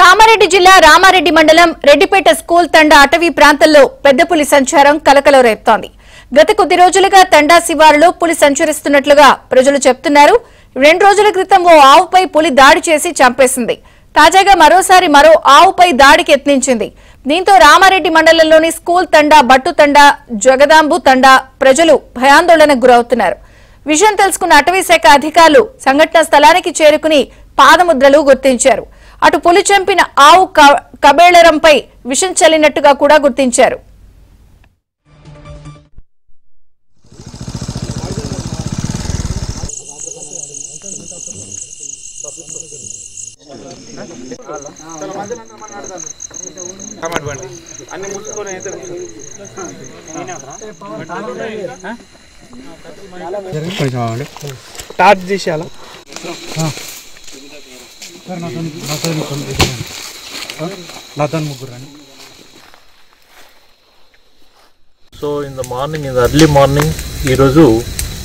కామారెడ్డి జిల్లా రామారెడ్డి మండలం రెడ్డిపేట స్కూల్ తండా అటవీ ప్రాంతంలో పెద్ద పులి సంచారం కలకలం రేపుతోంది. గత కొద్ది రోజులుగా తండా శివారులో పులి సంచరిస్తున్నట్లుగా ప్రజలు చెప్తున్నారు. 2 రోజుల క్రితం ఓ ఆవుపై పులి దాడి చేసి చంపేసింది. తాజాగా మరోసారి మరో ఆవుపై దాడికి యత్నించింది. దీంతో రామారెడ్డి మండలంలోని స్కూల్ తండా, బట్టు తండా, జగదాంబు తండా ప్రజలు భయాందోళనకు గురవుతున్నారు. విషయం తెలుసుకున్న అటవీ శాఖ అధికారులు సంఘటనా స్థలానికి చేరుకుని పాదముద్రలు గుర్తించారు. అటు పులి చంపిన ఆవు కబేళరంపై విషం చల్లినట్టుగా కూడా గుర్తించారు. టార్చ్ తీసేయాలా? So in the early morning ఈరోజు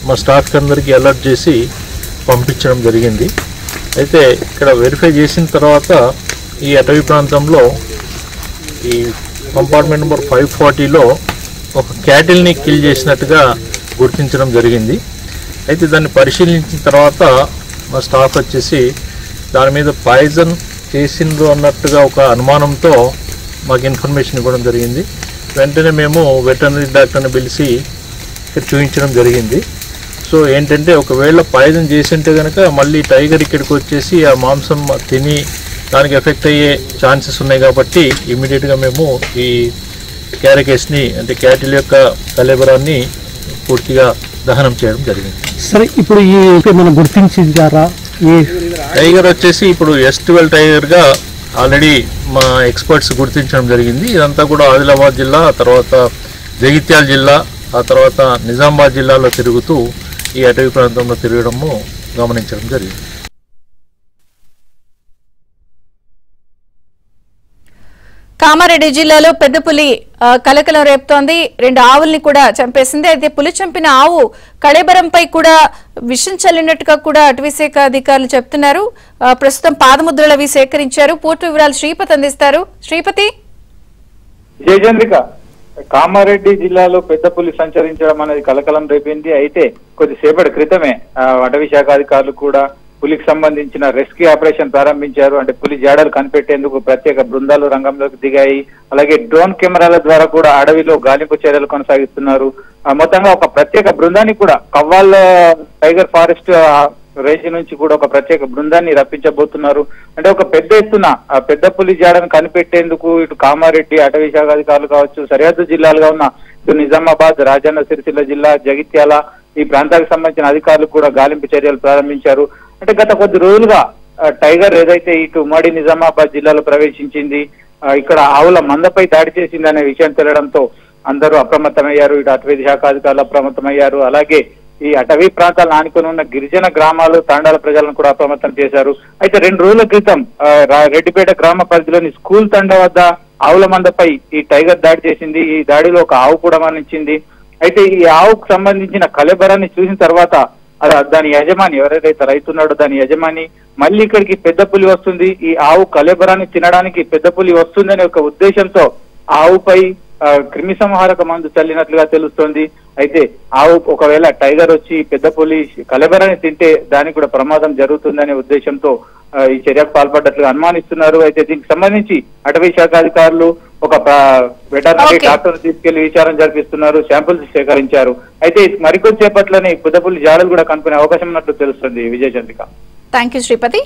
మా స్టాఫ్ అందరికీ అలర్ట్ చేసి పంపించడం జరిగింది. అయితే ఇక్కడ వెరిఫై చేసిన తర్వాత ఈ అటవీ ప్రాంతంలో ఈ కంపార్ట్మెంట్ నెంబర్ 540లో ఒక క్యాటిల్ని కిల్ చేసినట్టుగా గుర్తించడం జరిగింది. అయితే దాన్ని పరిశీలించిన తర్వాత మా స్టాఫ్ వచ్చేసి దాని మీద పాయిజన్ చేసిండ్రు అన్నట్టుగా ఒక అనుమానంతో మాకు ఇన్ఫర్మేషన్ ఇవ్వడం జరిగింది. వెంటనే మేము వెటర్నరీ డాక్టర్ని పిలిచి ఇక్కడ చూపించడం జరిగింది. సో ఏంటంటే ఒకవేళ పాయిజన్ చేసి ఉంటే కనుక మళ్ళీ టైగర్ ఇక్కడికి వచ్చేసి ఆ మాంసం తిని దానికి ఎఫెక్ట్ అయ్యే ఛాన్సెస్ ఉన్నాయి. కాబట్టి ఇమీడియట్గా మేము ఈ క్యారకేస్ని అంటే క్యాటిల్ యొక్క కళేబరాన్ని పూర్తిగా దహనం చేయడం జరిగింది. సరే, ఇప్పుడు ఈ మనం గుర్తించారా? ఈ టైగర్ వచ్చేసి ఇప్పుడు S12 టైగర్గా ఆల్రెడీ మా ఎక్స్పర్ట్స్ గుర్తించడం జరిగింది. ఇదంతా కూడా ఆదిలాబాద్ జిల్లా, ఆ తర్వాత జగిత్యాల జిల్లా, ఆ తర్వాత నిజామాబాద్ జిల్లాలో తిరుగుతూ ఈ అటవీ ప్రాంతంలో తిరగడము గమనించడం జరిగింది. కామారెడ్డి జిల్లాలో పెద్ద పులి కలకలం రేపుతోంది. 2 ఆవుల్ని కూడా చంపేసింది. అయితే పులి చంపిన ఆవు కళేబరంపై కూడా విషం చల్లినట్టుగా కూడా అటవీ శాఖ అధికారులు చెప్తున్నారు. ప్రస్తుతం పాదముద్రలు అవి సేకరించారు. పూర్తి వివరాలు శ్రీపతి అందిస్తారు. శ్రీపతి. జయచంద్రిక, కామారెడ్డి జిల్లాలో పెద్ద పులి సంచరించడం అనేది కలకలం రేపింది. అయితే కొద్దిసేపటి క్రితమే అటవీ శాఖ అధికారులు కూడా పులికి సంబంధించిన రెస్క్యూ ఆపరేషన్ ప్రారంభించారు. అంటే పులి జాడలు కనిపెట్టేందుకు ప్రత్యేక బృందాలు రంగంలోకి దిగాయి. అలాగే డ్రోన్ కెమెరాల ద్వారా కూడా అడవిలో గాలింపు చర్యలు కొనసాగిస్తున్నారు. మొత్తంగా ఒక ప్రత్యేక బృందాన్ని కూడా కవ్వాల్ టైగర్ ఫారెస్ట్ రేంజ్ నుంచి కూడా ఒక ప్రత్యేక బృందాన్ని రప్పించబోతున్నారు. అంటే ఒక పెద్ద ఎత్తున పెద్ద పులి జాడను కనిపెట్టేందుకు ఇటు కామారెడ్డి అటవీ శాఖ అధికారులు కావచ్చు, సరిహద్దు జిల్లాలుగా ఉన్న ఇటు నిజామాబాద్, రాజన్న సిరిసిల్ల జిల్లా, జగిత్యాల ఈ ప్రాంతాలకు సంబంధించిన అధికారులు కూడా గాలింపు చర్యలు ప్రారంభించారు. అంటే గత కొద్ది రోజులుగా టైగర్ ఏదైతే ఇటు ఉమ్మడి నిజామాబాద్ జిల్లాలో ప్రవేశించింది, ఇక్కడ ఆవుల మందపై దాడి చేసింది అనే విషయం తెలియడంతో అందరూ అప్రమత్తమయ్యారు. ఇటు అటవీ శాఖ అధికారులు అప్రమత్తమయ్యారు. అలాగే ఈ అటవీ ప్రాంతాలను ఆనుకొని ఉన్న గిరిజన గ్రామాలు, తాండాల ప్రజలను కూడా అప్రమత్తం చేశారు. అయితే 2 రోజుల క్రితం రెడ్డిపేట గ్రామ పరిధిలోని స్కూల్ తండా వద్ద ఆవుల మందపై ఈ టైగర్ దాడి చేసింది. ఈ దాడిలో ఒక ఆవు కూడా మరణించింది. అయితే ఈ ఆవుకు సంబంధించిన కళేబరాన్ని చూసిన తర్వాత దాని యజమాని ఎవరైతే రైతున్నాడో దాని యజమాని మళ్ళీ ఇక్కడికి పెద్ద పులి వస్తుంది, ఈ ఆవు కళేబరాన్ని తినడానికి పెద్ద పులి వస్తుందనే ఒక ఉద్దేశంతో ఆవుపై క్రిమి సంహారక మందు చల్లినట్లుగా తెలుస్తోంది. అయితే ఆవు ఒకవేళ టైగర్ వచ్చి పెద్ద పులి కళేబరాన్ని తింటే దానికి కూడా ప్రమాదం జరుగుతుందనే ఉద్దేశంతో ఈ చర్యకు పాల్పడ్డట్లుగా అనుమానిస్తున్నారు. అయితే దీనికి సంబంధించి అటవీ శాఖ అధికారులు ఒక వెటర్నరీ డాక్టర్ తీసుకెళ్లి విచారణ జరిపిస్తున్నారు, శాంపుల్స్ సేకరించారు. అయితే మరికొద్ది సేపట్లోనే పెద్ద పులి జాడలు కూడా కనుక్కునే అవకాశం ఉన్నట్లు తెలుస్తుంది. విజయచంద్రిక. Thank you Sripati.